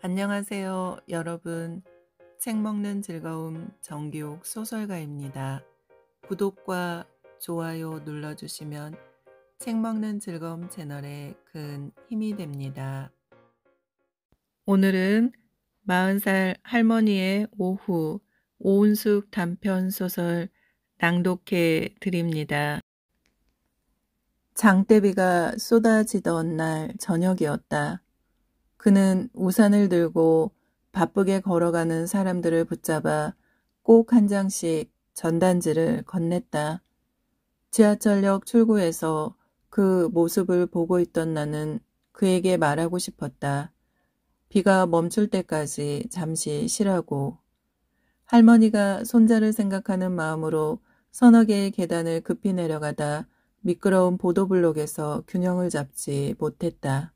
안녕하세요, 여러분. 책 먹는 즐거움 정기욱 소설가입니다. 구독과 좋아요 눌러주시면 책 먹는 즐거움 채널에 큰 힘이 됩니다. 오늘은 40살 할머니의 오후 오은숙 단편 소설 낭독해 드립니다. 장대비가 쏟아지던 날 저녁이었다. 그는 우산을 들고 바쁘게 걸어가는 사람들을 붙잡아 꼭 한 장씩 전단지를 건넸다. 지하철역 출구에서 그 모습을 보고 있던 나는 그에게 말하고 싶었다. 비가 멈출 때까지 잠시 쉬라고. 할머니가 손자를 생각하는 마음으로 서너 개의 계단을 급히 내려가다 미끄러운 보도블록에서 균형을 잡지 못했다.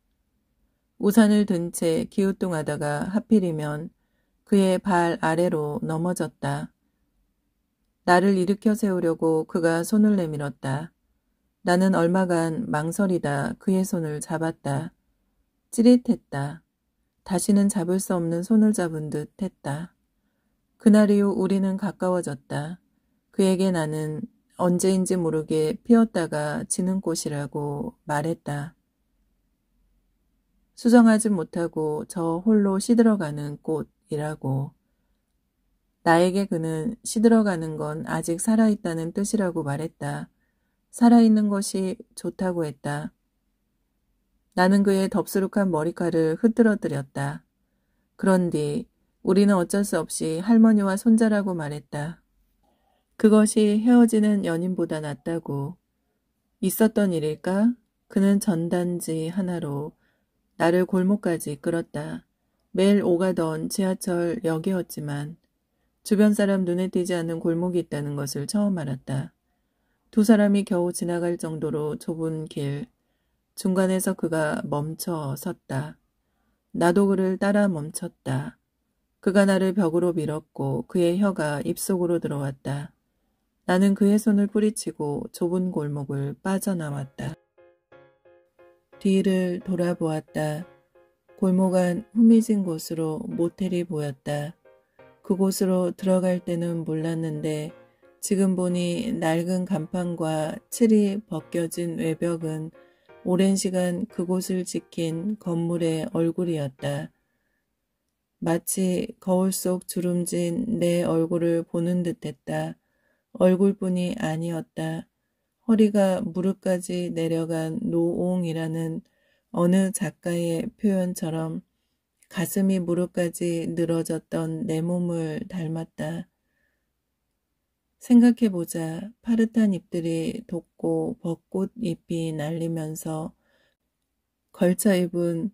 우산을 든 채 기우뚱하다가 하필이면 그의 발 아래로 넘어졌다. 나를 일으켜 세우려고 그가 손을 내밀었다. 나는 얼마간 망설이다 그의 손을 잡았다. 찌릿했다. 다시는 잡을 수 없는 손을 잡은 듯 했다. 그날 이후 우리는 가까워졌다. 그에게 나는 언제인지 모르게 피었다가 지는 꽃이라고 말했다. 수정하지 못하고 저 홀로 시들어가는 꽃이라고. 나에게 그는 시들어가는 건 아직 살아있다는 뜻이라고 말했다. 살아있는 것이 좋다고 했다. 나는 그의 덥수룩한 머리카락을 흐트러뜨렸다. 그런 뒤 우리는 어쩔 수 없이 할머니와 손자라고 말했다. 그것이 헤어지는 연인보다 낫다고. 있었던 일일까? 그는 전단지 하나로 나를 골목까지 이끌었다. 매일 오가던 지하철역이었지만 주변 사람 눈에 띄지 않는 골목이 있다는 것을 처음 알았다. 두 사람이 겨우 지나갈 정도로 좁은 길, 중간에서 그가 멈춰 섰다. 나도 그를 따라 멈췄다. 그가 나를 벽으로 밀었고 그의 혀가 입속으로 들어왔다. 나는 그의 손을 뿌리치고 좁은 골목을 빠져나왔다. 뒤를 돌아보았다. 골목 안 후미진 곳으로 모텔이 보였다. 그곳으로 들어갈 때는 몰랐는데 지금 보니 낡은 간판과 칠이 벗겨진 외벽은 오랜 시간 그곳을 지킨 건물의 얼굴이었다. 마치 거울 속 주름진 내 얼굴을 보는 듯했다. 얼굴뿐이 아니었다. 허리가 무릎까지 내려간 노옹이라는 어느 작가의 표현처럼 가슴이 무릎까지 늘어졌던 내 몸을 닮았다. 생각해보자. 파릇한 잎들이 돋고 벚꽃 잎이 날리면서 걸쳐 입은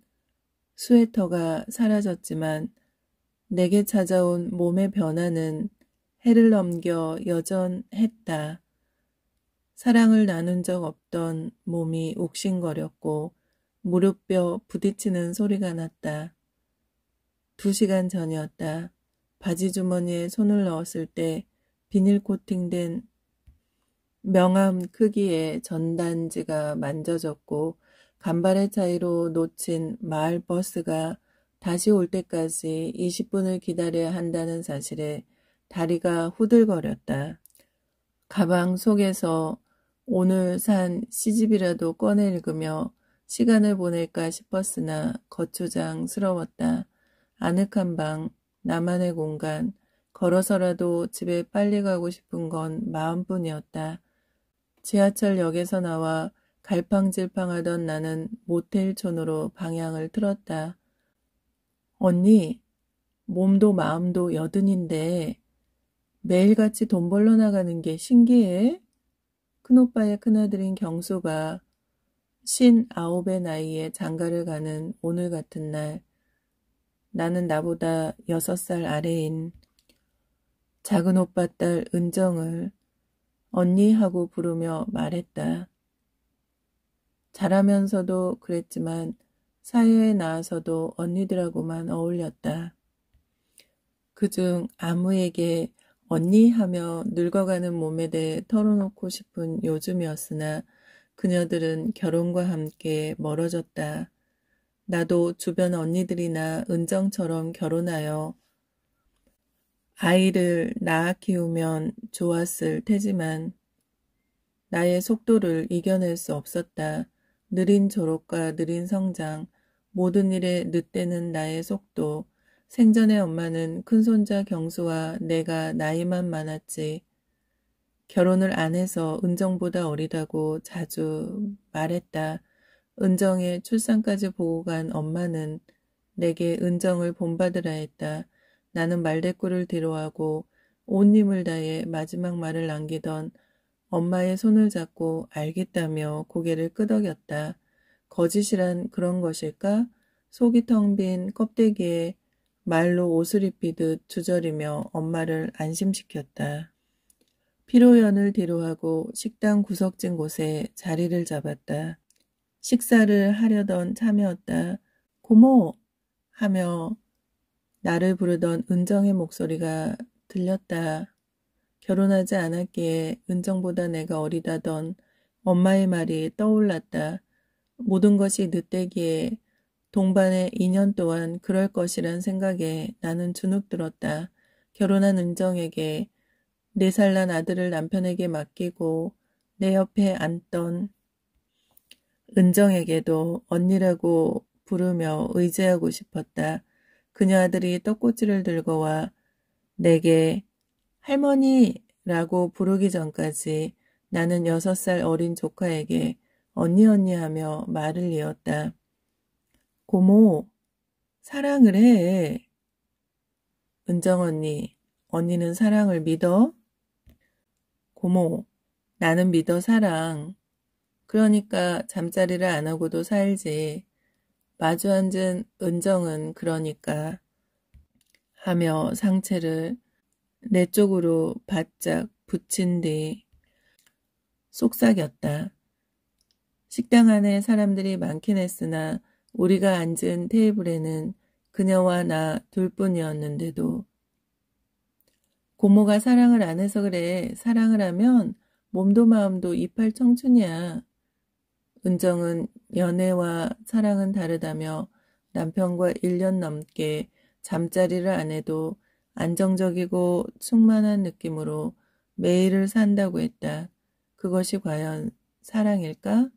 스웨터가 사라졌지만 내게 찾아온 몸의 변화는 해를 넘겨 여전했다. 사랑을 나눈 적 없던 몸이 욱신거렸고 무릎뼈 부딪히는 소리가 났다. 2시간 전이었다. 바지 주머니에 손을 넣었을 때 비닐 코팅된 명암 크기의 전단지가 만져졌고 간발의 차이로 놓친 마을버스가 다시 올 때까지 20분을 기다려야 한다는 사실에 다리가 후들거렸다. 가방 속에서 오늘 산 시집이라도 꺼내 읽으며 시간을 보낼까 싶었으나 거추장스러웠다. 아늑한 방, 나만의 공간, 걸어서라도 집에 빨리 가고 싶은 건 마음뿐이었다. 지하철역에서 나와 갈팡질팡하던 나는 모텔촌으로 방향을 틀었다. 언니, 몸도 마음도 여든인데 매일같이 돈 벌러 나가는 게 신기해? 큰오빠의 큰아들인 경수가 59의 나이에 장가를 가는 오늘 같은 날 나는 나보다 6살 아래인 작은 오빠 딸 은정을 언니하고 부르며 말했다. 잘하면서도 그랬지만 사회에 나와서도 언니들하고만 어울렸다. 그중 아무에게 언니하며 늙어가는 몸에 대해 털어놓고 싶은 요즘이었으나 그녀들은 결혼과 함께 멀어졌다. 나도 주변 언니들이나 은정처럼 결혼하여 아이를 낳아 키우면 좋았을 테지만 나의 속도를 이겨낼 수 없었다. 느린 졸업과 느린 성장, 모든 일에 늦대는 나의 속도. 생전에 엄마는 큰손자 경수와 내가 나이만 많았지. 결혼을 안 해서 은정보다 어리다고 자주 말했다. 은정의 출산까지 보고 간 엄마는 내게 은정을 본받으라 했다. 나는 말대꾸를 뒤로하고 온 힘을 다해 마지막 말을 남기던 엄마의 손을 잡고 알겠다며 고개를 끄덕였다. 거짓이란 그런 것일까? 속이 텅 빈 껍데기에 말로 옷을 입히듯 주저리며 엄마를 안심시켰다. 피로연을 뒤로하고 식당 구석진 곳에 자리를 잡았다. 식사를 하려던 참이었다. 고모! 하며 나를 부르던 은정의 목소리가 들렸다. 결혼하지 않았기에 은정보다 내가 어리다던 엄마의 말이 떠올랐다. 모든 것이 늦대기에 동반의 2년 동안 그럴 것이란 생각에 나는 주눅들었다. 결혼한 은정에게 4살 난 아들을 남편에게 맡기고 내 옆에 앉던 은정에게도 언니라고 부르며 의지하고 싶었다. 그녀 아들이 떡꼬치를 들고 와 내게 할머니라고 부르기 전까지 나는 6살 어린 조카에게 언니 하며 말을 이었다. 고모, 사랑을 해. 은정 언니, 언니는 사랑을 믿어? 고모, 나는 믿어 사랑. 그러니까 잠자리를 안 하고도 살지. 마주 앉은 은정은 그러니까 하며 상체를 내 쪽으로 바짝 붙인 뒤 속삭였다. 식당 안에 사람들이 많긴 했으나 우리가 앉은 테이블에는 그녀와 나 둘뿐이었는데도 고모가 사랑을 안 해서 그래. 사랑을 하면 몸도 마음도 이팔 청춘이야. 은정은 연애와 사랑은 다르다며 남편과 1년 넘게 잠자리를 안 해도 안정적이고 충만한 느낌으로 매일을 산다고 했다. 그것이 과연 사랑일까?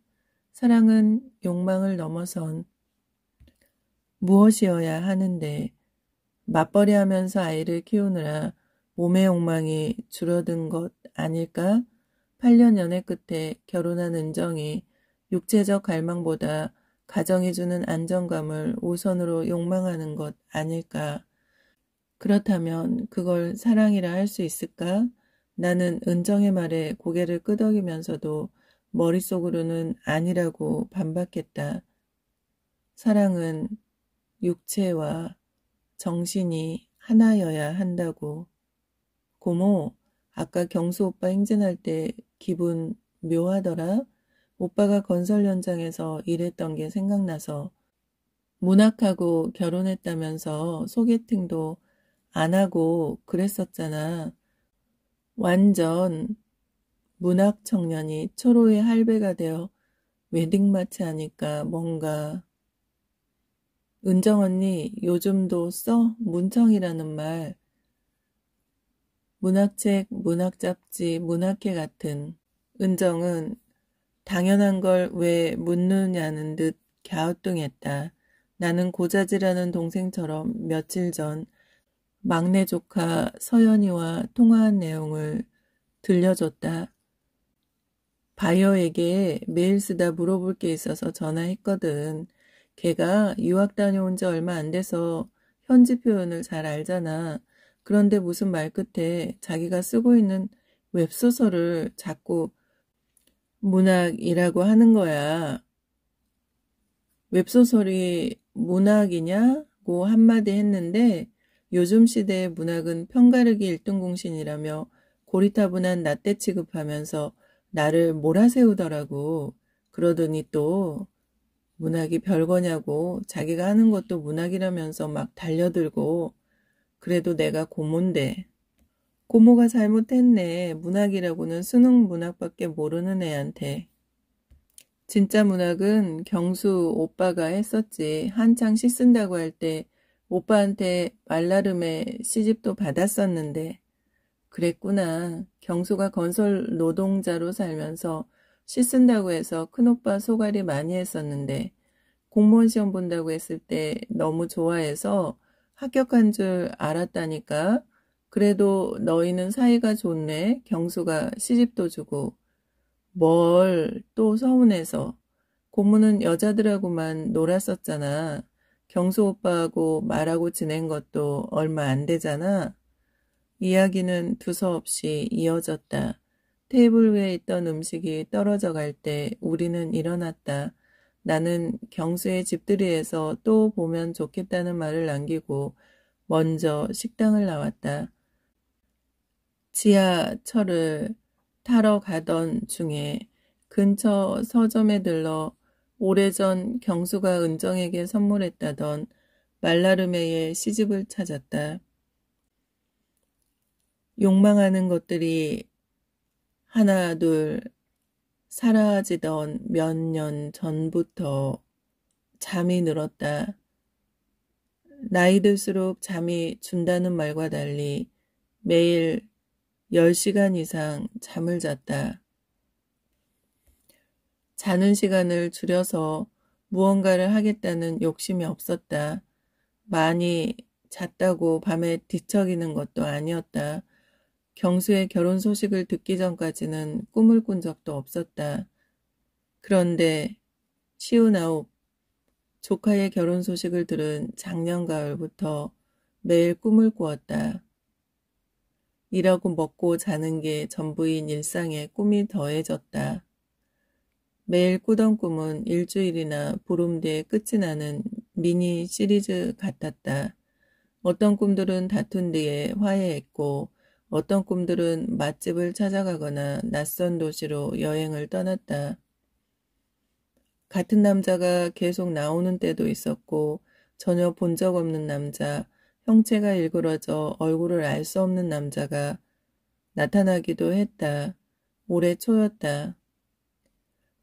사랑은 욕망을 넘어선 무엇이어야 하는데 맞벌이하면서 아이를 키우느라 몸의 욕망이 줄어든 것 아닐까? 8년 연애 끝에 결혼한 은정이 육체적 갈망보다 가정이 주는 안정감을 우선으로 욕망하는 것 아닐까? 그렇다면 그걸 사랑이라 할 수 있을까? 나는 은정의 말에 고개를 끄덕이면서도 머릿속으로는 아니라고 반박했다. 사랑은 육체와 정신이 하나여야 한다고. 고모, 아까 경수 오빠 행진할 때 기분 묘하더라? 오빠가 건설 현장에서 일했던 게 생각나서 문학하고 결혼했다면서 소개팅도 안 하고 그랬었잖아. 완전 문학 청년이 초로의 할배가 되어 웨딩마치 하니까 뭔가 은정 언니 요즘도 써? 문청이라는 말. 문학책, 문학잡지, 문학회 같은. 은정은 당연한 걸 왜 묻느냐는 듯 갸우뚱했다. 나는 고자질하는 동생처럼 며칠 전 막내 조카 서연이와 통화한 내용을 들려줬다. 바이어에게 메일 쓰다 물어볼 게 있어서 전화했거든. 걔가 유학 다녀온 지 얼마 안 돼서 현지 표현을 잘 알잖아. 그런데 무슨 말 끝에 자기가 쓰고 있는 웹소설을 자꾸 문학이라고 하는 거야. 웹소설이 문학이냐고 한마디 했는데 요즘 시대의 문학은 편가르기 1등 공신이라며 고리타분한 낫대 취급하면서 나를 몰아세우더라고. 그러더니 또 문학이 별거냐고 자기가 하는 것도 문학이라면서 막 달려들고 그래도 내가 고모인데. 고모가 잘못했네. 문학이라고는 수능 문학밖에 모르는 애한테. 진짜 문학은 경수 오빠가 했었지. 한창 씻쓴다고 할 때 오빠한테 말라름에 시집도 받았었는데. 그랬구나. 경수가 건설 노동자로 살면서 씻쓴다고 해서 큰오빠 소갈이 많이 했었는데 공무원 시험 본다고 했을 때 너무 좋아해서 합격한 줄 알았다니까. 그래도 너희는 사이가 좋네. 경수가 시집도 주고. 뭘 또 서운해서. 고모는 여자들하고만 놀았었잖아. 경수 오빠하고 말하고 지낸 것도 얼마 안 되잖아. 이야기는 두서없이 이어졌다. 테이블 위에 있던 음식이 떨어져 갈 때 우리는 일어났다. 나는 경수의 집들이에서 또 보면 좋겠다는 말을 남기고 먼저 식당을 나왔다. 지하철을 타러 가던 중에 근처 서점에 들러 오래전 경수가 은정에게 선물했다던 말라르메의 시집을 찾았다. 욕망하는 것들이 하나 둘 사라지던 몇 년 전부터 잠이 늘었다. 나이 들수록 잠이 준다는 말과 달리 매일 10시간 이상 잠을 잤다. 자는 시간을 줄여서 무언가를 하겠다는 욕심이 없었다. 많이 잤다고 밤에 뒤척이는 것도 아니었다. 경수의 결혼 소식을 듣기 전까지는 꿈을 꾼 적도 없었다. 그런데 59, 조카의 결혼 소식을 들은 작년 가을부터 매일 꿈을 꾸었다. 일하고 먹고 자는 게 전부인 일상에 꿈이 더해졌다. 매일 꾸던 꿈은 일주일이나 보름 뒤에 끝이 나는 미니 시리즈 같았다. 어떤 꿈들은 다툰 뒤에 화해했고 어떤 꿈들은 맛집을 찾아가거나 낯선 도시로 여행을 떠났다. 같은 남자가 계속 나오는 때도 있었고 전혀 본 적 없는 남자, 형체가 일그러져 얼굴을 알 수 없는 남자가 나타나기도 했다. 올해 초였다.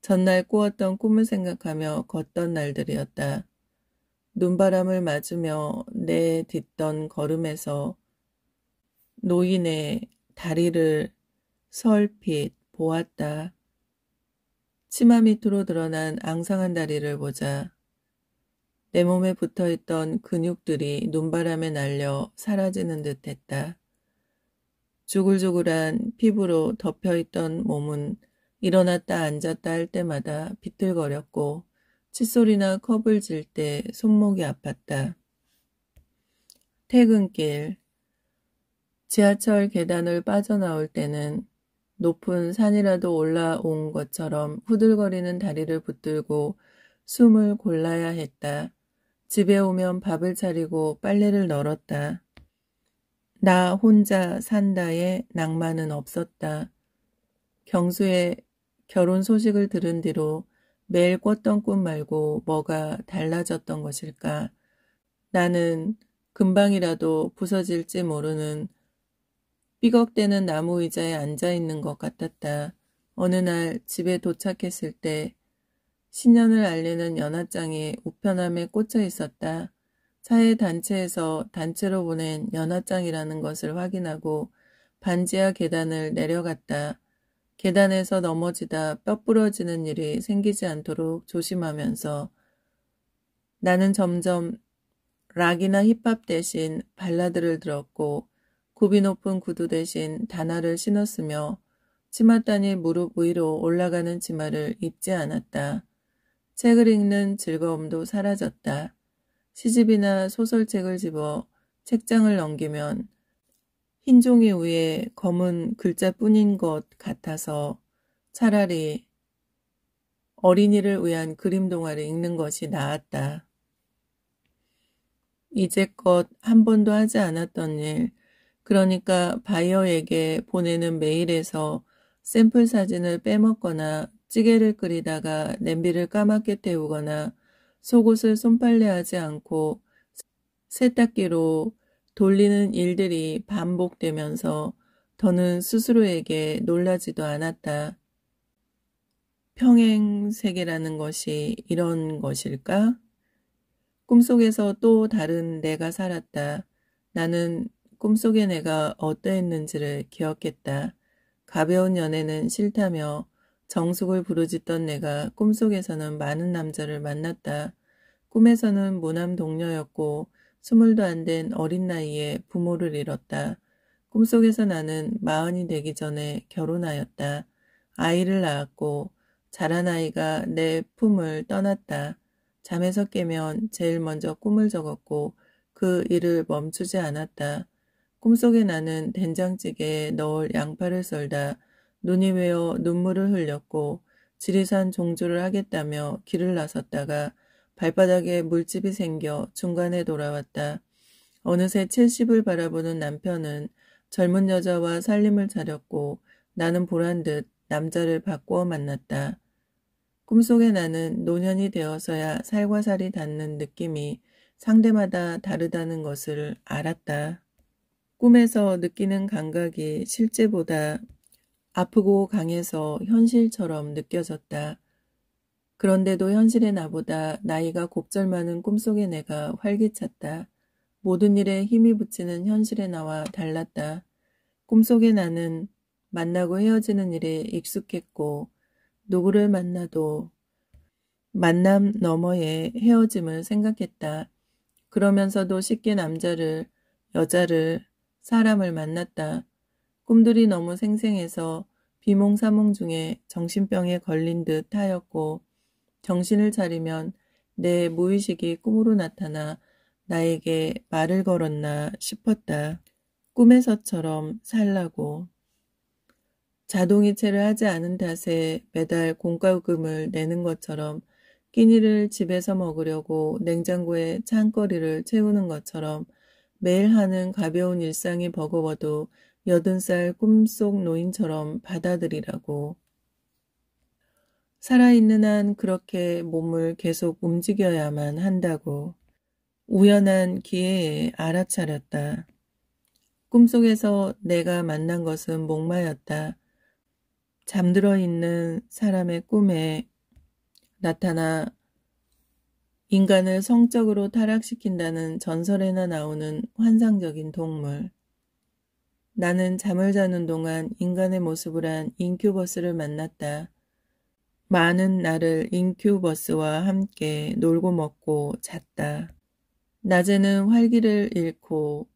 전날 꾸었던 꿈을 생각하며 걷던 날들이었다. 눈바람을 맞으며 내딛던 걸음에서 노인의 다리를 설핏 보았다. 치마 밑으로 드러난 앙상한 다리를 보자 내 몸에 붙어있던 근육들이 눈바람에 날려 사라지는 듯 했다. 주글주글한 피부로 덮여있던 몸은 일어났다 앉았다 할 때마다 비틀거렸고 칫솔이나 컵을 쥘 때 손목이 아팠다. 퇴근길 지하철 계단을 빠져나올 때는 높은 산이라도 올라온 것처럼 후들거리는 다리를 붙들고 숨을 골라야 했다. 집에 오면 밥을 차리고 빨래를 널었다. 나 혼자 산다에 낭만은 없었다. 경수의 결혼 소식을 들은 뒤로 매일 꿨던 꿈 말고 뭐가 달라졌던 것일까? 나는 금방이라도 부서질지 모르는 삐걱대는 나무 의자에 앉아있는 것 같았다. 어느 날 집에 도착했을 때 신년을 알리는 연하장이 우편함에 꽂혀 있었다. 사회 단체에서 단체로 보낸 연하장이라는 것을 확인하고 반지하 계단을 내려갔다. 계단에서 넘어지다 뼈 부러지는 일이 생기지 않도록 조심하면서 나는 점점 락이나 힙합 대신 발라드를 들었고 굽이 높은 구두 대신 단화를 신었으며 치맛단이 무릎 위로 올라가는 치마를 입지 않았다. 책을 읽는 즐거움도 사라졌다. 시집이나 소설책을 집어 책장을 넘기면 흰 종이 위에 검은 글자뿐인 것 같아서 차라리 어린이를 위한 그림 동화를 읽는 것이 나았다. 이제껏 한 번도 하지 않았던 일, 그러니까 바이어에게 보내는 메일에서 샘플 사진을 빼먹거나 찌개를 끓이다가 냄비를 까맣게 태우거나 속옷을 손빨래하지 않고 세탁기로 돌리는 일들이 반복되면서 더는 스스로에게 놀라지도 않았다. 평행세계라는 것이 이런 것일까? 꿈속에서 또 다른 내가 살았다. 나는 꿈속의 내가 어떠했는지를 기억했다. 가벼운 연애는 싫다며 정숙을 부르짖던 내가 꿈속에서는 많은 남자를 만났다. 꿈에서는 무남 동녀였고 20도 안 된 어린 나이에 부모를 잃었다. 꿈속에서 나는 40이 되기 전에 결혼하였다. 아이를 낳았고 자란 아이가 내 품을 떠났다. 잠에서 깨면 제일 먼저 꿈을 적었고 그 일을 멈추지 않았다. 꿈속에 나는 된장찌개에 넣을 양파를 썰다 눈이 외어 눈물을 흘렸고 지리산 종주를 하겠다며 길을 나섰다가 발바닥에 물집이 생겨 중간에 돌아왔다. 어느새 70을 바라보는 남편은 젊은 여자와 살림을 차렸고 나는 보란듯 남자를 바꾸어 만났다. 꿈속에 나는 노년이 되어서야 살과 살이 닿는 느낌이 상대마다 다르다는 것을 알았다. 꿈에서 느끼는 감각이 실제보다 아프고 강해서 현실처럼 느껴졌다. 그런데도 현실의 나보다 나이가 곱절 많은 꿈속의 내가 활기찼다. 모든 일에 힘이 붙이는 현실의 나와 달랐다. 꿈속의 나는 만나고 헤어지는 일에 익숙했고 누구를 만나도 만남 너머의 헤어짐을 생각했다. 그러면서도 쉽게 남자를, 여자를, 사람을 만났다. 꿈들이 너무 생생해서 비몽사몽 중에 정신병에 걸린 듯 하였고 정신을 차리면 내 무의식이 꿈으로 나타나 나에게 말을 걸었나 싶었다. 꿈에서처럼 살라고. 자동이체를 하지 않은 탓에 매달 공과금을 내는 것처럼 끼니를 집에서 먹으려고 냉장고에 찬거리를 채우는 것처럼 매일 하는 가벼운 일상이 버거워도 80살 꿈속 노인처럼 받아들이라고. 살아있는 한 그렇게 몸을 계속 움직여야만 한다고. 우연한 기회에 알아차렸다. 꿈속에서 내가 만난 것은 목마였다. 잠들어 있는 사람의 꿈에 나타나 인간을 성적으로 타락시킨다는 전설에나 나오는 환상적인 동물. 나는 잠을 자는 동안 인간의 모습을 한 인큐버스를 만났다. 많은 날을 인큐버스와 함께 놀고 먹고 잤다. 낮에는 활기를 잃고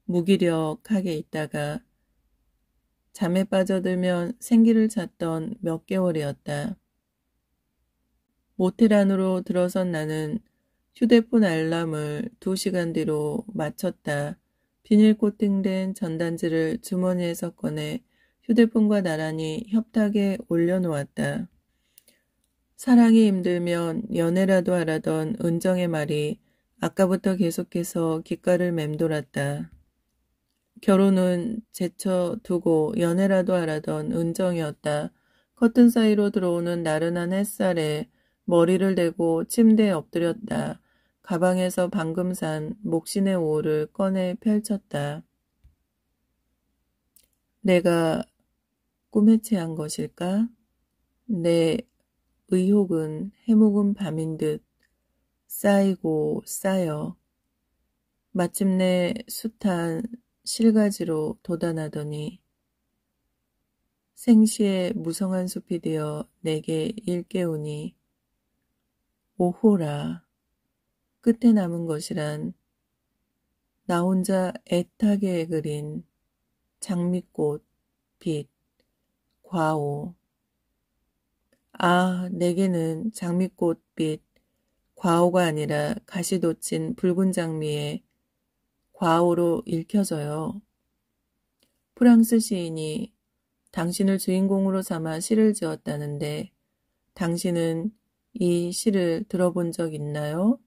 무기력하게 있다가 잠에 빠져들면 생기를 찾던 몇 개월이었다. 모텔 안으로 들어선 나는 휴대폰 알람을 2시간 뒤로 맞췄다. 비닐 코팅된 전단지를 주머니에서 꺼내 휴대폰과 나란히 협탁에 올려놓았다. 사랑이 힘들면 연애라도 하라던 은정의 말이 아까부터 계속해서 귓가를 맴돌았다. 결혼은 제쳐두고 연애라도 하라던 은정이었다. 커튼 사이로 들어오는 나른한 햇살에 머리를 대고 침대에 엎드렸다. 가방에서 방금 산 목신의 오호를 꺼내 펼쳤다. 내가 꿈에 취한 것일까? 내 의혹은 해묵은 밤인 듯 쌓이고 쌓여 마침내 숱한 실가지로 돋아나더니 생시의 무성한 숲이 되어 내게 일깨우니 오호라. 끝에 남은 것이란 나 혼자 애타게 그린 장미꽃, 빛, 과오. 아, 내게는 장미꽃빛, 과오가 아니라 가시 돋친 붉은 장미에 과오로 읽혀져요. 프랑스 시인이 당신을 주인공으로 삼아 시를 지었다는데 당신은 이 시를 들어본 적 있나요?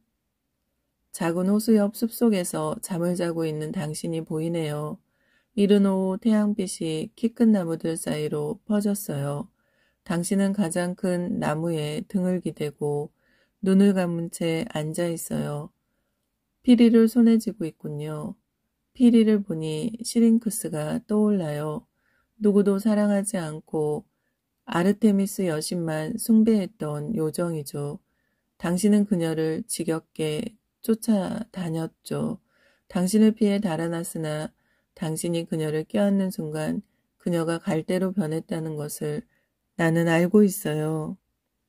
작은 호수 옆 숲속에서 잠을 자고 있는 당신이 보이네요. 이른 오후 태양빛이 키 큰 나무들 사이로 퍼졌어요. 당신은 가장 큰 나무에 등을 기대고 눈을 감은 채 앉아 있어요. 피리를 손에 쥐고 있군요. 피리를 보니 시링크스가 떠올라요. 누구도 사랑하지 않고 아르테미스 여신만 숭배했던 요정이죠. 당신은 그녀를 지겹게 쫓아다녔죠. 당신을 피해 달아났으나 당신이 그녀를 껴안는 순간 그녀가 갈대로 변했다는 것을 나는 알고 있어요.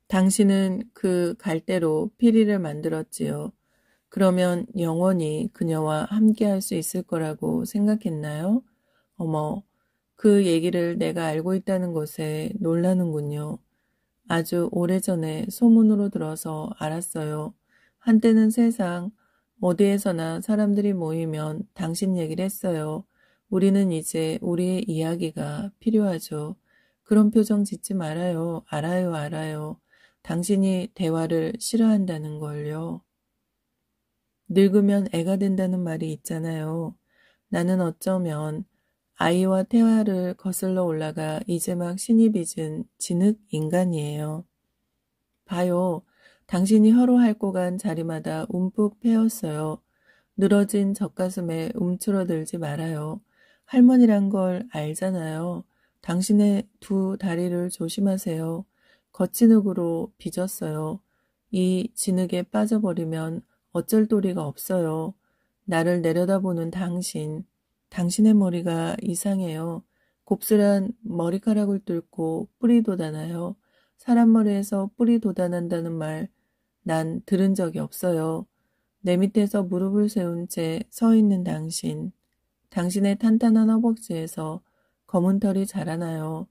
당신은 그 갈대로 피리를 만들었지요. 그러면 영원히 그녀와 함께할 수 있을 거라고 생각했나요? 어머, 그 얘기를 내가 알고 있다는 것에 놀라는군요. 아주 오래전에 소문으로 들어서 알았어요. 한때는 세상 어디에서나 사람들이 모이면 당신 얘기를 했어요. 우리는 이제 우리의 이야기가 필요하죠. 그런 표정 짓지 말아요. 알아요, 알아요. 당신이 대화를 싫어한다는 걸요. 늙으면 애가 된다는 말이 있잖아요. 나는 어쩌면 아이와 태화를 거슬러 올라가 이제 막 신이 빚은 진흙 인간이에요. 봐요. 당신이 혀로 핥고 간 자리마다 움푹 패였어요. 늘어진 젖가슴에 움츠러들지 말아요. 할머니란 걸 알잖아요. 당신의 두 다리를 조심하세요. 거친 흙으로 빚었어요. 이 진흙에 빠져버리면 어쩔 도리가 없어요. 나를 내려다보는 당신의 머리가 이상해요. 곱슬한 머리카락을 뚫고 뿌리 돋아나요. 사람 머리에서 뿌리 돋아난다는 말 난 들은 적이 없어요. 내 밑에서 무릎을 세운 채 서 있는 당신의 탄탄한 허벅지에서 검은 털이 자라나요.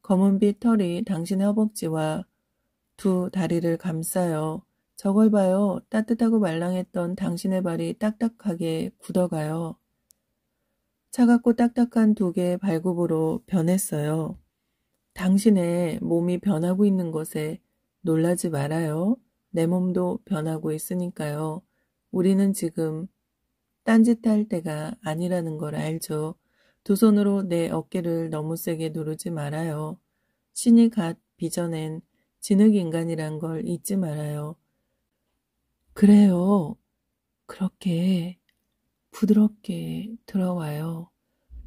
검은빛 털이 당신의 허벅지와 두 다리를 감싸요. 저걸 봐요. 따뜻하고 말랑했던 당신의 발이 딱딱하게 굳어가요. 차갑고 딱딱한 두 개의 발굽으로 변했어요. 당신의 몸이 변하고 있는 것에 놀라지 말아요. 내 몸도 변하고 있으니까요. 우리는 지금 딴짓할 때가 아니라는 걸 알죠. 두 손으로 내 어깨를 너무 세게 누르지 말아요. 신이 갓 빚어낸 진흙인간이란 걸 잊지 말아요. 그래요. 그렇게 부드럽게 들어와요.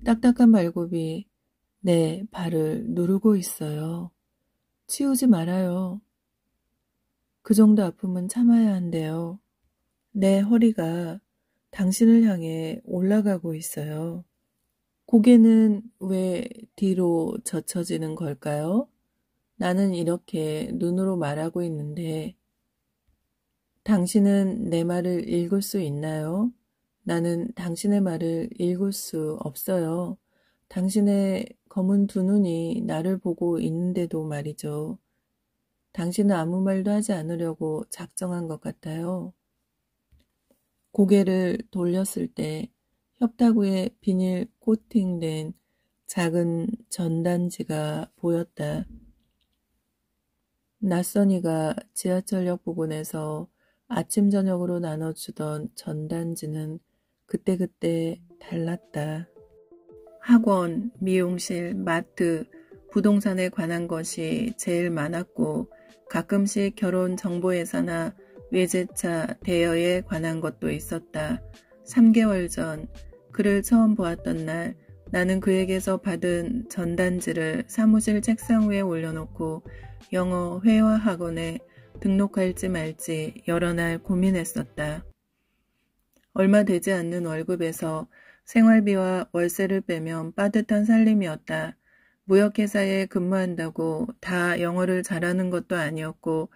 딱딱한 발굽이 내 발을 누르고 있어요. 치우지 말아요. 그 정도 아픔은 참아야 한대요. 내 허리가 당신을 향해 올라가고 있어요. 고개는 왜 뒤로 젖혀지는 걸까요? 나는 이렇게 눈으로 말하고 있는데 당신은 내 말을 읽을 수 있나요? 나는 당신의 말을 읽을 수 없어요. 당신의 검은 두 눈이 나를 보고 있는데도 말이죠. 당신은 아무 말도 하지 않으려고 작정한 것 같아요. 고개를 돌렸을 때 협탁 위에 비닐 코팅된 작은 전단지가 보였다. 낯선이가 지하철역 부근에서 아침 저녁으로 나눠주던 전단지는 그때그때 달랐다. 학원, 미용실, 마트, 부동산에 관한 것이 제일 많았고 가끔씩 결혼 정보회사나 외제차 대여에 관한 것도 있었다. 3개월 전 그를 처음 보았던 날 나는 그에게서 받은 전단지를 사무실 책상 위에 올려놓고 영어 회화 학원에 등록할지 말지 여러 날 고민했었다. 얼마 되지 않는 월급에서 생활비와 월세를 빼면 빠듯한 살림이었다. 무역회사에 근무한다고 다 영어를 잘하는 것도 아니었고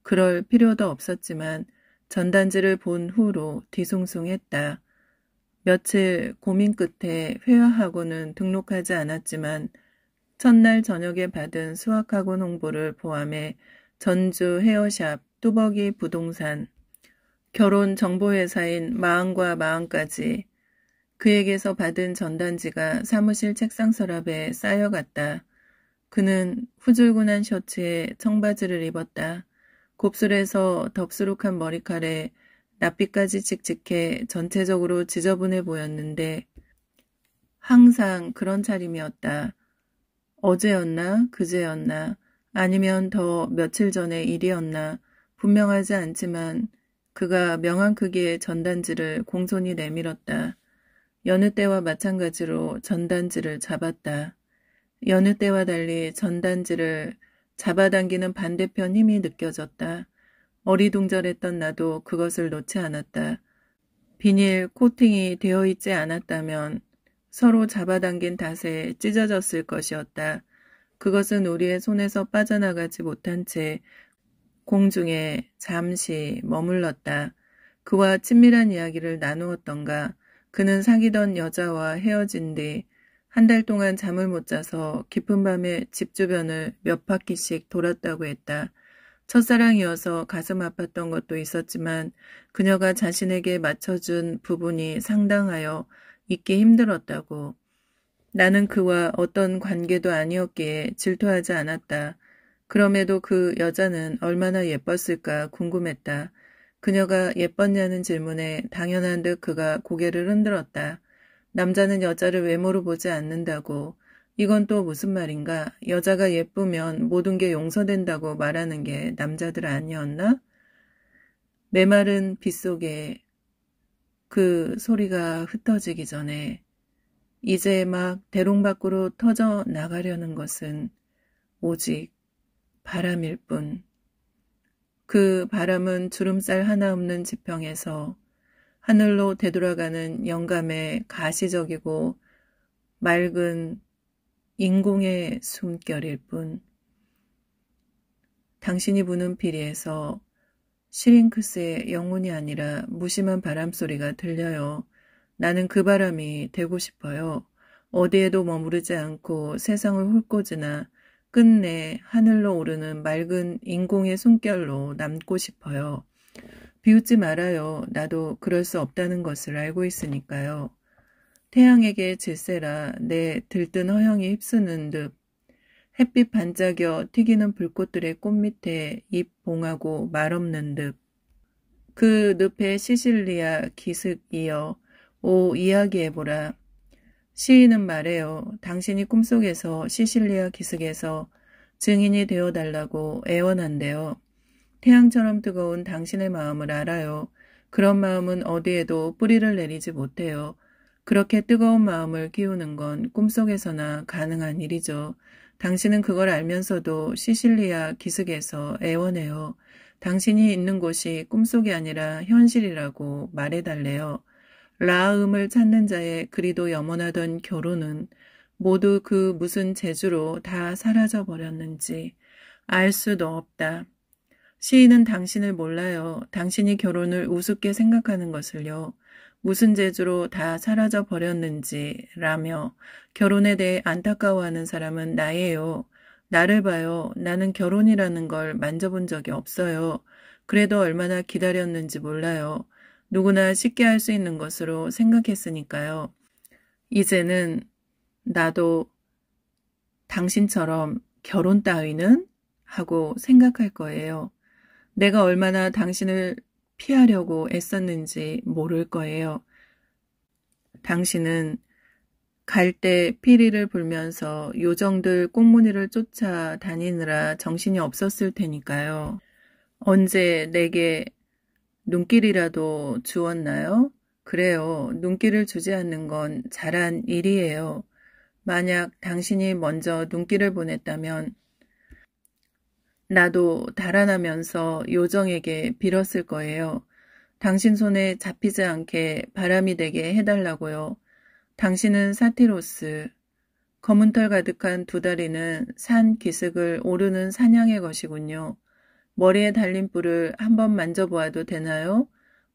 그럴 필요도 없었지만 전단지를 본 후로 뒤숭숭했다. 며칠 고민 끝에 회화학원은 등록하지 않았지만 첫날 저녁에 받은 수학학원 홍보를 포함해 전주 헤어샵, 뚜벅이 부동산, 결혼 정보회사인 마흔과 마흔까지 그에게서 받은 전단지가 사무실 책상 서랍에 쌓여갔다. 그는 후줄근한 셔츠에 청바지를 입었다. 곱슬해서 덥수룩한 머리칼에 낯빛까지 칙칙해 전체적으로 지저분해 보였는데 항상 그런 차림이었다. 어제였나 그제였나 아니면 더 며칠 전의 일이었나 분명하지 않지만 그가 명한 크기의 전단지를 공손히 내밀었다. 여느 때와 마찬가지로 전단지를 잡았다. 여느 때와 달리 전단지를 잡아당기는 반대편 힘이 느껴졌다. 어리둥절했던 나도 그것을 놓지 않았다. 비닐 코팅이 되어 있지 않았다면 서로 잡아당긴 탓에 찢어졌을 것이었다. 그것은 우리의 손에서 빠져나가지 못한 채 공중에 잠시 머물렀다. 그와 친밀한 이야기를 나누었던가. 그는 사귀던 여자와 헤어진 뒤 한 달 동안 잠을 못 자서 깊은 밤에 집 주변을 몇 바퀴씩 돌았다고 했다. 첫사랑이어서 가슴 아팠던 것도 있었지만 그녀가 자신에게 맞춰준 부분이 상당하여 잊기 힘들었다고. 나는 그와 어떤 관계도 아니었기에 질투하지 않았다. 그럼에도 그 여자는 얼마나 예뻤을까 궁금했다. 그녀가 예뻤냐는 질문에 당연한 듯 그가 고개를 흔들었다. 남자는 여자를 외모로 보지 않는다고. 이건 또 무슨 말인가? 여자가 예쁘면 모든 게 용서된다고 말하는 게 남자들 아니었나? 메마른 빗속에 그 소리가 흩어지기 전에 이제 막 대롱 밖으로 터져 나가려는 것은 오직 바람일 뿐. 그 바람은 주름살 하나 없는 지평에서 하늘로 되돌아가는 영감의 가시적이고 맑은 인공의 숨결일 뿐. 당신이 부는 피리에서 시링크스의 영혼이 아니라 무심한 바람소리가 들려요. 나는 그 바람이 되고 싶어요. 어디에도 머무르지 않고 세상을 훑고 지나 끝내 하늘로 오르는 맑은 인공의 숨결로 남고 싶어요. 비웃지 말아요. 나도 그럴 수 없다는 것을 알고 있으니까요. 태양에게 질세라 내 들뜬 허영이 휩쓰는 듯 햇빛 반짝여 튀기는 불꽃들의 꽃 밑에 잎 봉하고 말없는 듯 그 늪에 시실리아 기슭 이어 오 이야기해보라. 시인은 말해요. 당신이 꿈속에서 시실리아 기슭에서 증인이 되어달라고 애원한대요. 태양처럼 뜨거운 당신의 마음을 알아요. 그런 마음은 어디에도 뿌리를 내리지 못해요. 그렇게 뜨거운 마음을 키우는 건 꿈속에서나 가능한 일이죠. 당신은 그걸 알면서도 시실리아 기슭에서 애원해요. 당신이 있는 곳이 꿈속이 아니라 현실이라고 말해달래요. 라음을 찾는 자의 그리도 염원하던 결혼은 모두 그 무슨 재주로 다 사라져버렸는지 알 수도 없다. 시인은 당신을 몰라요. 당신이 결혼을 우습게 생각하는 것을요. 무슨 재주로 다 사라져 버렸는지 라며 결혼에 대해 안타까워하는 사람은 나예요. 나를 봐요. 나는 결혼이라는 걸 만져본 적이 없어요. 그래도 얼마나 기다렸는지 몰라요. 누구나 쉽게 할 수 있는 것으로 생각했으니까요. 이제는 나도 당신처럼 결혼 따위는 하고 생각할 거예요. 내가 얼마나 당신을 피하려고 애썼는지 모를 거예요. 당신은 갈대 피리를 불면서 요정들 꽁무니를 쫓아 다니느라 정신이 없었을 테니까요. 언제 내게 눈길이라도 주었나요? 그래요. 눈길을 주지 않는 건 잘한 일이에요. 만약 당신이 먼저 눈길을 보냈다면 나도 달아나면서 요정에게 빌었을 거예요. 당신 손에 잡히지 않게 바람이 되게 해달라고요. 당신은 사티로스, 검은 털 가득한 두 다리는 산 기슭을 오르는 사냥의 것이군요. 머리에 달린 뿔을 한번 만져보아도 되나요?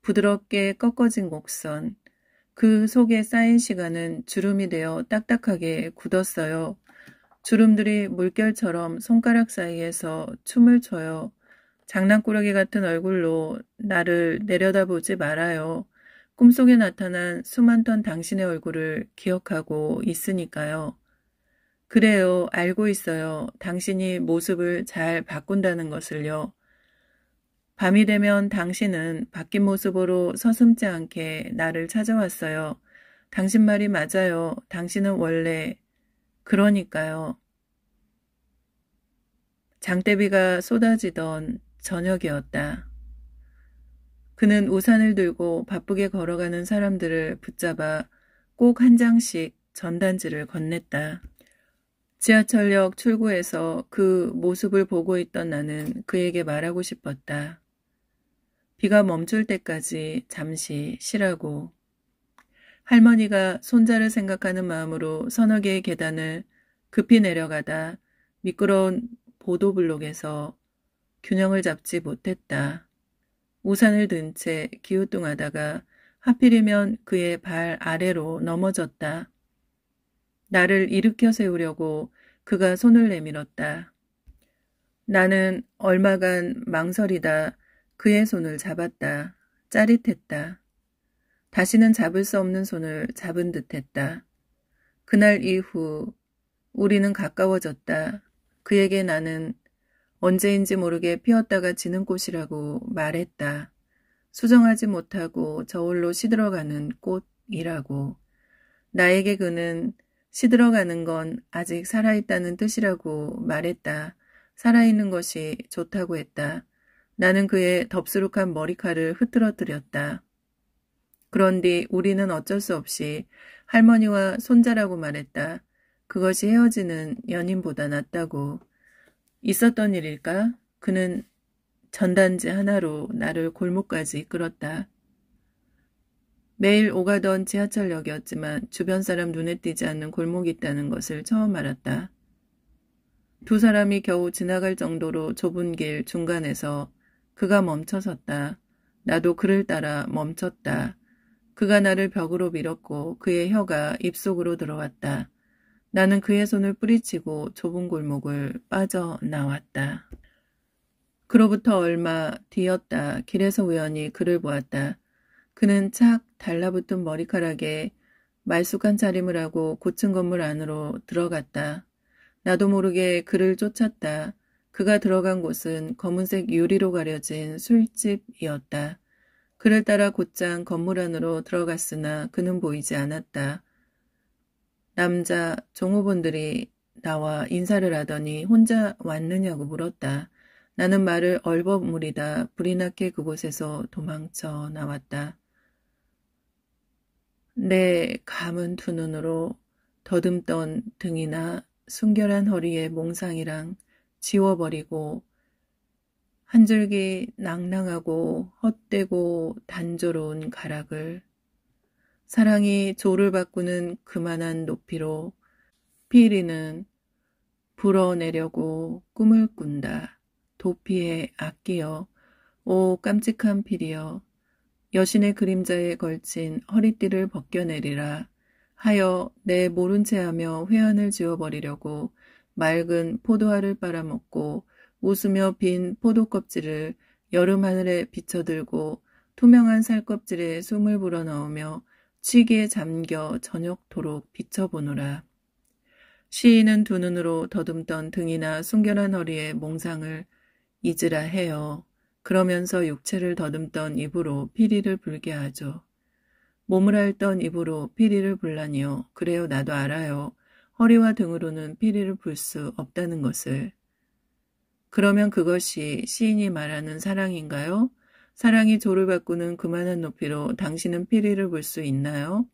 부드럽게 꺾어진 곡선. 그 속에 쌓인 시간은 주름이 되어 딱딱하게 굳었어요. 주름들이 물결처럼 손가락 사이에서 춤을 춰요. 장난꾸러기 같은 얼굴로 나를 내려다보지 말아요. 꿈속에 나타난 수많던 당신의 얼굴을 기억하고 있으니까요. 그래요. 알고 있어요. 당신이 모습을 잘 바꾼다는 것을요. 밤이 되면 당신은 바뀐 모습으로 서슴지 않게 나를 찾아왔어요. 당신 말이 맞아요. 당신은 원래 그러니까요. 장대비가 쏟아지던 저녁이었다. 그는 우산을 들고 바쁘게 걸어가는 사람들을 붙잡아 꼭 한 장씩 전단지를 건넸다. 지하철역 출구에서 그 모습을 보고 있던 나는 그에게 말하고 싶었다. 비가 멈출 때까지 잠시 쉬라고. 할머니가 손자를 생각하는 마음으로 서너 개의 계단을 급히 내려가다 미끄러운 보도블록에서 균형을 잡지 못했다. 우산을 든 채 기우뚱하다가 하필이면 그의 발 아래로 넘어졌다. 나를 일으켜 세우려고 그가 손을 내밀었다. 나는 얼마간 망설이다 그의 손을 잡았다. 짜릿했다. 다시는 잡을 수 없는 손을 잡은 듯했다. 그날 이후 우리는 가까워졌다. 그에게 나는 언제인지 모르게 피었다가 지는 꽃이라고 말했다. 수정하지 못하고 저울로 시들어가는 꽃이라고. 나에게 그는 시들어가는 건 아직 살아있다는 뜻이라고 말했다. 살아있는 것이 좋다고 했다. 나는 그의 덥수룩한 머리칼을 흐트러뜨렸다. 그런뒤 우리는 어쩔 수 없이 할머니와 손자라고 말했다. 그것이 헤어지는 연인보다 낫다고. 있었던 일일까? 그는 전단지 하나로 나를 골목까지 이끌었다. 매일 오가던 지하철역이었지만 주변 사람 눈에 띄지 않는 골목이 있다는 것을 처음 알았다. 두 사람이 겨우 지나갈 정도로 좁은 길 중간에서 그가 멈춰섰다. 나도 그를 따라 멈췄다. 그가 나를 벽으로 밀었고 그의 혀가 입속으로 들어왔다. 나는 그의 손을 뿌리치고 좁은 골목을 빠져나왔다. 그로부터 얼마 뒤였다. 길에서 우연히 그를 보았다. 그는 착 달라붙은 머리카락에 말쑥한 차림을 하고 고층 건물 안으로 들어갔다. 나도 모르게 그를 쫓았다. 그가 들어간 곳은 검은색 유리로 가려진 술집이었다. 그를 따라 곧장 건물 안으로 들어갔으나 그는 보이지 않았다. 남자 종업원들이 나와 인사를 하더니 혼자 왔느냐고 물었다. 나는 말을 얼버무리다 불이 나게 그곳에서 도망쳐 나왔다. 내 감은 두 눈으로 더듬던 등이나 순결한 허리의 몽상이랑 지워버리고 한 줄기 낭낭하고 헛되고 단조로운 가락을 사랑이 조를 바꾸는 그만한 높이로 피리는 불어내려고 꿈을 꾼다. 도피에 아끼어 오 깜찍한 피리여 여신의 그림자에 걸친 허리띠를 벗겨내리라 하여 내 모른 체하며 회한을 지워버리려고 맑은 포도알을 빨아먹고 웃으며 빈 포도껍질을 여름 하늘에 비춰들고 투명한 살껍질에 숨을 불어넣으며 취기에 잠겨 저녁토록 비춰보노라. 시인은 두 눈으로 더듬던 등이나 순결한 허리의 몽상을 잊으라 해요. 그러면서 육체를 더듬던 입으로 피리를 불게 하죠. 몸을 앓던 입으로 피리를 불라니요. 그래요, 나도 알아요. 허리와 등으로는 피리를 불 수 없다는 것을. 그러면 그것이 시인이 말하는 사랑인가요? 사랑이 조를 바꾸는 그만한 높이로 당신은 피리를 불 수 있나요?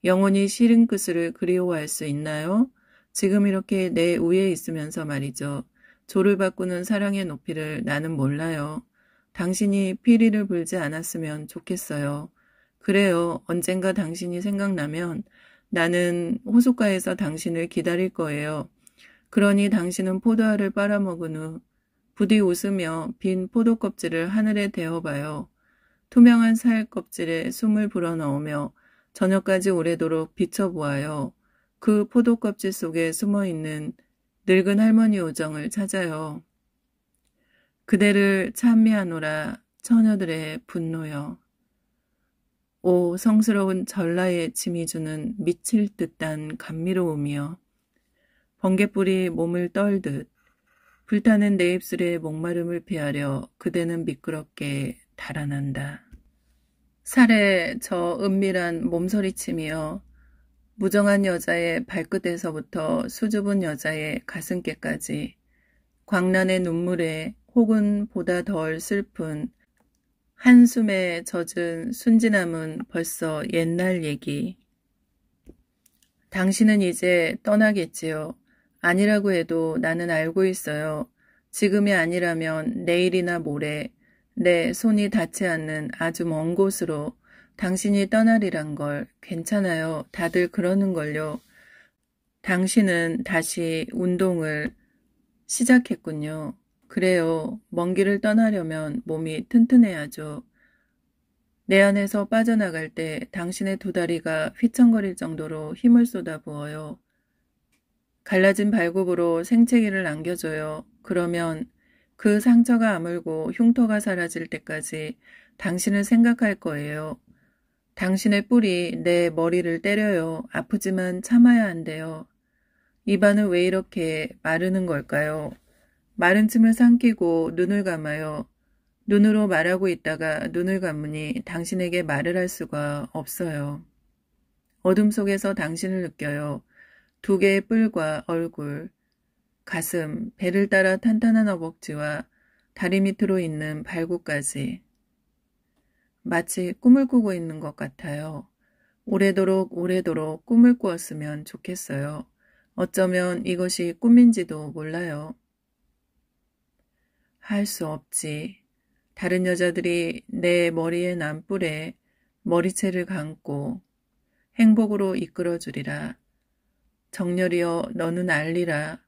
영원히 시린 끝을 그리워할 수 있나요? 지금 이렇게 내 위에 있으면서 말이죠. 조를 바꾸는 사랑의 높이를 나는 몰라요. 당신이 피리를 불지 않았으면 좋겠어요. 그래요. 언젠가 당신이 생각나면 나는 호숫가에서 당신을 기다릴 거예요. 그러니 당신은 포도알을 빨아먹은 후 부디 웃으며 빈 포도 껍질을 하늘에 대어봐요. 투명한 살 껍질에 숨을 불어넣으며 저녁까지 오래도록 비춰보아요. 그 포도 껍질 속에 숨어있는 늙은 할머니 요정을 찾아요. 그대를 찬미하노라 처녀들의 분노여. 오 성스러운 전라의 짐이 주는 미칠 듯한 감미로움이여. 번갯불이 몸을 떨듯 불타는 내 입술의 목마름을 피하려 그대는 미끄럽게 달아난다. 살에 저 은밀한 몸서리침이여. 무정한 여자의 발끝에서부터 수줍은 여자의 가슴께까지 광란의 눈물에 혹은 보다 덜 슬픈 한숨에 젖은 순진함은 벌써 옛날 얘기. 당신은 이제 떠나겠지요. 아니라고 해도 나는 알고 있어요. 지금이 아니라면 내일이나 모레 내 손이 닿지 않는 아주 먼 곳으로 당신이 떠나리란 걸. 괜찮아요. 다들 그러는 걸요. 당신은 다시 운동을 시작했군요. 그래요. 먼 길을 떠나려면 몸이 튼튼해야죠. 내 안에서 빠져나갈 때 당신의 두 다리가 휘청거릴 정도로 힘을 쏟아부어요. 갈라진 발굽으로 생채기를 남겨줘요. 그러면 그 상처가 아물고 흉터가 사라질 때까지 당신을 생각할 거예요. 당신의 뿔이 내 머리를 때려요. 아프지만 참아야 한대요. 입안은 왜 이렇게 마르는 걸까요? 마른 침을 삼키고 눈을 감아요. 눈으로 말하고 있다가 눈을 감으니 당신에게 말을 할 수가 없어요. 어둠 속에서 당신을 느껴요. 두 개의 뿔과 얼굴, 가슴, 배를 따라 탄탄한 허벅지와 다리 밑으로 있는 발굽까지. 마치 꿈을 꾸고 있는 것 같아요. 오래도록 꿈을 꾸었으면 좋겠어요. 어쩌면 이것이 꿈인지도 몰라요. 할 수 없지. 다른 여자들이 내 머리에 난 뿔에 머리채를 감고 행복으로 이끌어주리라. 정렬이여 너는 알리라.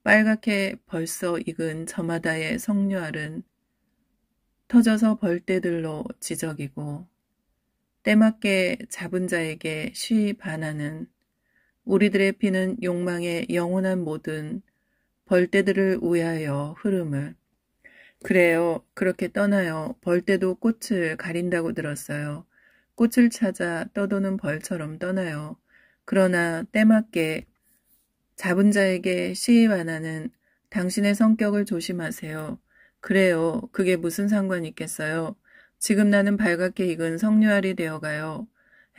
빨갛게 벌써 익은 저마다의 석류알은 터져서 벌떼들로 지저귀고 때맞게 잡은 자에게 쉬 반하는 우리들의 피는 욕망의 영원한 모든 벌떼들을 위하여 흐름을. 그래요. 그렇게 떠나요. 벌떼도 꽃을 가린다고 들었어요. 꽃을 찾아 떠도는 벌처럼 떠나요. 그러나 때맞게 잡은 자에게 시위 반하는 당신의 성격을 조심하세요. 그래요. 그게 무슨 상관이 있겠어요. 지금 나는 발갛게 익은 석류알이 되어가요.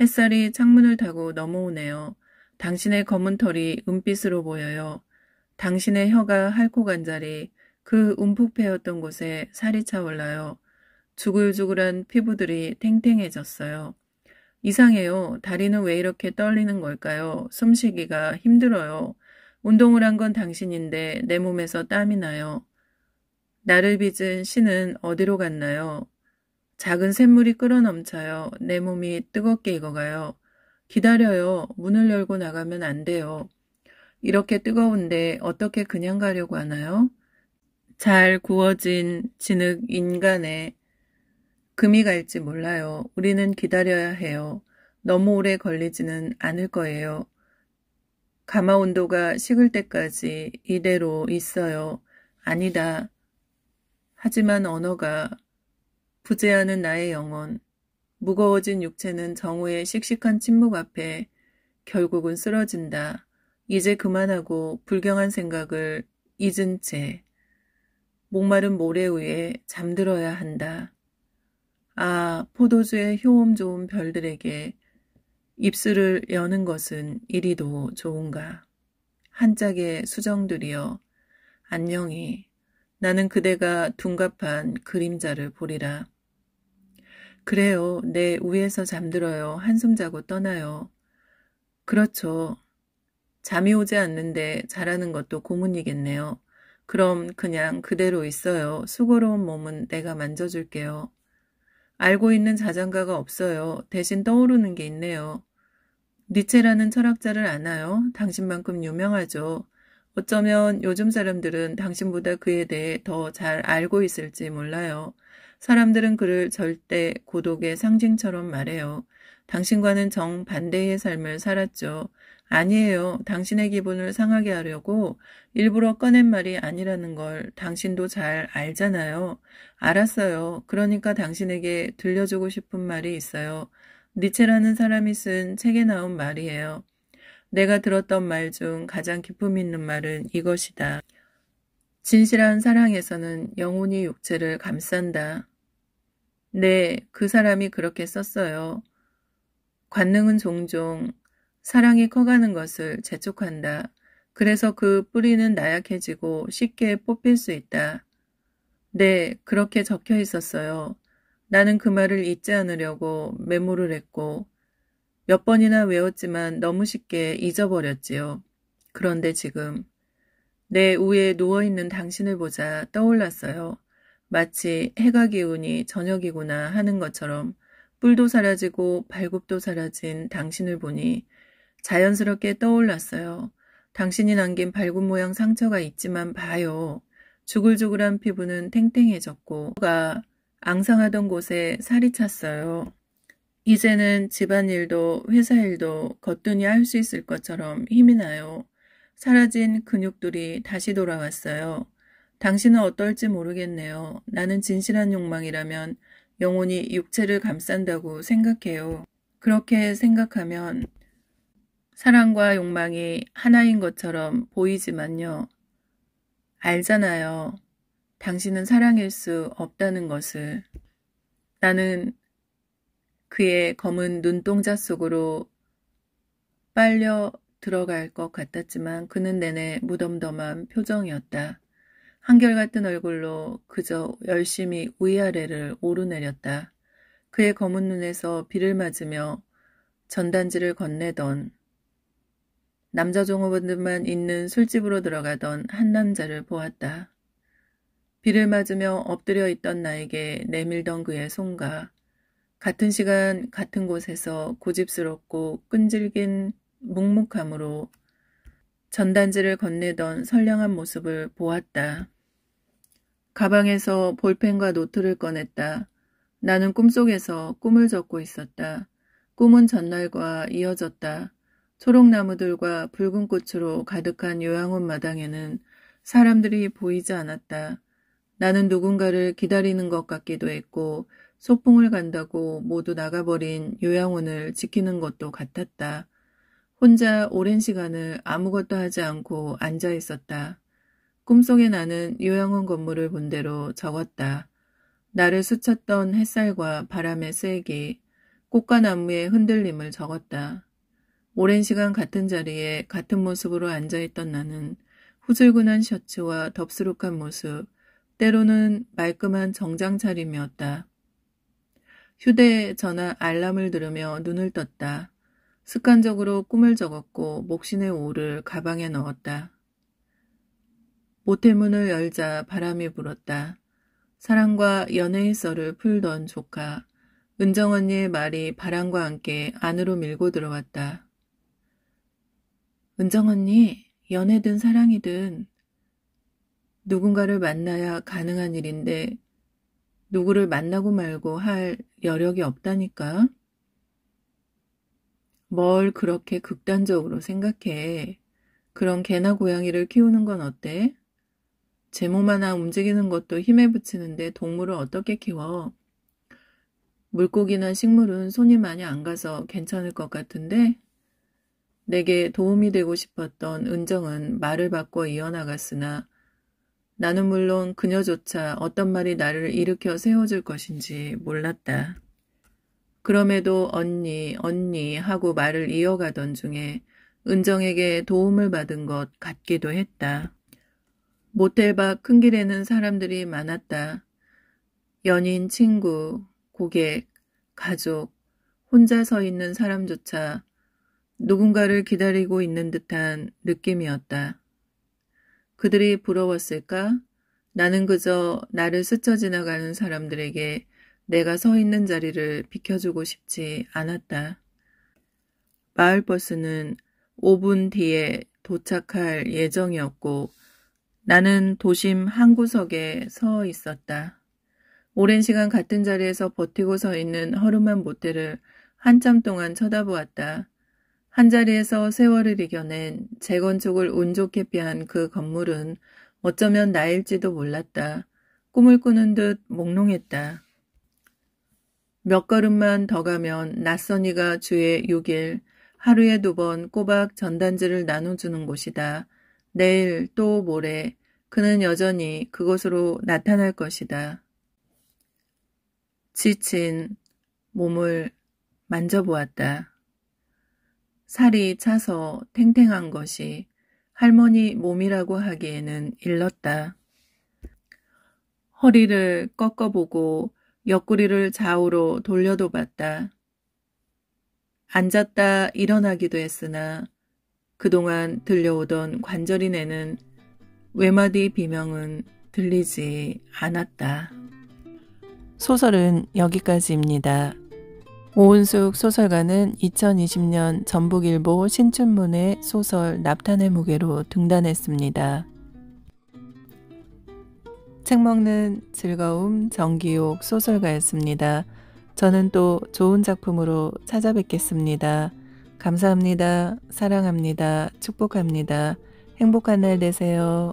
햇살이 창문을 타고 넘어오네요. 당신의 검은 털이 은빛으로 보여요. 당신의 혀가 핥고간 자리, 그 움푹 패였던 곳에 살이 차올라요. 주글주글한 피부들이 탱탱해졌어요. 이상해요. 다리는 왜 이렇게 떨리는 걸까요? 숨쉬기가 힘들어요. 운동을 한 건 당신인데 내 몸에서 땀이 나요. 나를 빚은 신은 어디로 갔나요? 작은 샘물이 끓어넘쳐요. 내 몸이 뜨겁게 익어가요. 기다려요. 문을 열고 나가면 안 돼요. 이렇게 뜨거운데 어떻게 그냥 가려고 하나요? 잘 구워진 진흙 인간에 금이 갈지 몰라요. 우리는 기다려야 해요. 너무 오래 걸리지는 않을 거예요. 가마 온도가 식을 때까지 이대로 있어요. 아니다. 하지만 언어가 부재하는 나의 영혼, 무거워진 육체는 정오의 씩씩한 침묵 앞에 결국은 쓰러진다. 이제 그만하고 불경한 생각을 잊은 채 목마른 모래 위에 잠들어야 한다. 아, 포도주의 효험 좋은 별들에게 입술을 여는 것은 이리도 좋은가. 한 짝의 수정들이여, 안녕히 나는 그대가 둔갑한 그림자를 보리라. 그래요. 내 위에서 잠들어요. 한숨 자고 떠나요. 그렇죠. 잠이 오지 않는데 자라는 것도 고문이겠네요. 그럼 그냥 그대로 있어요. 수고로운 몸은 내가 만져줄게요. 알고 있는 자장가가 없어요. 대신 떠오르는 게 있네요. 니체라는 철학자를 아나요? 당신만큼 유명하죠. 어쩌면 요즘 사람들은 당신보다 그에 대해 더 잘 알고 있을지 몰라요. 사람들은 그를 절대 고독의 상징처럼 말해요. 당신과는 정반대의 삶을 살았죠. 아니에요. 당신의 기분을 상하게 하려고 일부러 꺼낸 말이 아니라는 걸 당신도 잘 알잖아요. 알았어요. 그러니까 당신에게 들려주고 싶은 말이 있어요. 니체라는 사람이 쓴 책에 나온 말이에요. 내가 들었던 말 중 가장 기품 있는 말은 이것이다. 진실한 사랑에서는 영혼이 육체를 감싼다. 네, 그 사람이 그렇게 썼어요. 관능은 종종 사랑이 커가는 것을 재촉한다. 그래서 그 뿌리는 나약해지고 쉽게 뽑힐 수 있다. 네, 그렇게 적혀 있었어요. 나는 그 말을 잊지 않으려고 메모를 했고 몇 번이나 외웠지만 너무 쉽게 잊어버렸지요. 그런데 지금 내 우에 누워있는 당신을 보자 떠올랐어요. 마치 해가 기우니 저녁이구나 하는 것처럼 뿔도 사라지고 발굽도 사라진 당신을 보니 자연스럽게 떠올랐어요. 당신이 남긴 발굽 모양 상처가 있지만 봐요. 주글주글한 피부는 탱탱해졌고 가 앙상하던 곳에 살이 찼어요. 이제는 집안일도 회사일도 거뜬히 할 수 있을 것처럼 힘이 나요. 사라진 근육들이 다시 돌아왔어요. 당신은 어떨지 모르겠네요. 나는 진실한 욕망이라면 영혼이 육체를 감싼다고 생각해요. 그렇게 생각하면 사랑과 욕망이 하나인 것처럼 보이지만요. 알잖아요. 당신은 사랑일 수 없다는 것을. 나는 그의 검은 눈동자 속으로 빨려 들어갈 것 같았지만 그는 내내 무덤덤한 표정이었다. 한결같은 얼굴로 그저 열심히 위아래를 오르내렸다. 그의 검은 눈에서 비를 맞으며 전단지를 건네던 남자 종업원들만 있는 술집으로 들어가던 한 남자를 보았다. 비를 맞으며 엎드려 있던 나에게 내밀던 그의 손과 같은 시간 같은 곳에서 고집스럽고 끈질긴 묵묵함으로 전단지를 건네던 선량한 모습을 보았다. 가방에서 볼펜과 노트를 꺼냈다. 나는 꿈속에서 꿈을 젓고 있었다. 꿈은 전날과 이어졌다. 초록나무들과 붉은 꽃으로 가득한 요양원 마당에는 사람들이 보이지 않았다. 나는 누군가를 기다리는 것 같기도 했고 소풍을 간다고 모두 나가버린 요양원을 지키는 것도 같았다. 혼자 오랜 시간을 아무것도 하지 않고 앉아 있었다. 꿈속에 나는 요양원 건물을 본 대로 적었다. 나를 스쳤던 햇살과 바람의 쐐기, 꽃과 나무의 흔들림을 적었다. 오랜 시간 같은 자리에 같은 모습으로 앉아있던 나는 후줄근한 셔츠와 덥수룩한 모습, 때로는 말끔한 정장 차림이었다. 휴대전화 알람을 들으며 눈을 떴다. 습관적으로 꿈을 적었고 목신의 오를 가방에 넣었다. 모텔 문을 열자 바람이 불었다. 사랑과 연애의 썰을 풀던 조카, 은정 언니의 말이 바람과 함께 안으로 밀고 들어왔다. 은정 언니, 연애든 사랑이든 누군가를 만나야 가능한 일인데 누구를 만나고 말고 할 여력이 없다니까? 뭘 그렇게 극단적으로 생각해. 그런 개나 고양이를 키우는 건 어때? 제 몸 하나 움직이는 것도 힘에 부치는데 동물을 어떻게 키워? 물고기나 식물은 손이 많이 안 가서 괜찮을 것 같은데? 내게 도움이 되고 싶었던 은정은 말을 바꿔 이어나갔으나 나는 물론 그녀조차 어떤 말이 나를 일으켜 세워줄 것인지 몰랐다. 그럼에도 언니 하고 말을 이어가던 중에 은정에게 도움을 받은 것 같기도 했다. 모텔 밖 큰 길에는 사람들이 많았다. 연인, 친구, 고객, 가족, 혼자 서 있는 사람조차 누군가를 기다리고 있는 듯한 느낌이었다. 그들이 부러웠을까? 나는 그저 나를 스쳐 지나가는 사람들에게 내가 서 있는 자리를 비켜주고 싶지 않았다. 마을버스는 5분 뒤에 도착할 예정이었고 나는 도심 한 구석에 서 있었다. 오랜 시간 같은 자리에서 버티고 서 있는 허름한 모텔을 한참 동안 쳐다보았다. 한자리에서 세월을 이겨낸 재건축을 운 좋게 피한 그 건물은 어쩌면 나일지도 몰랐다. 꿈을 꾸는 듯 몽롱했다. 몇 걸음만 더 가면 낯선이가 주에 6일, 하루에 2번 꼬박 전단지를 나눠주는 곳이다. 내일 또 모레 그는 여전히 그곳으로 나타날 것이다. 지친 몸을 만져보았다. 살이 차서 탱탱한 것이 할머니 몸이라고 하기에는 일렀다. 허리를 꺾어보고 옆구리를 좌우로 돌려도 봤다. 앉았다 일어나기도 했으나 그동안 들려오던 관절이 내는 외마디 비명은 들리지 않았다. 소설은 여기까지입니다. 오은숙 소설가는 2020년 전북일보 신춘문예 소설 납탄의 무게로 등단했습니다. 책 먹는 즐거움 정기옥 소설가였습니다. 저는 또 좋은 작품으로 찾아뵙겠습니다. 감사합니다. 사랑합니다. 축복합니다. 행복한 날 되세요.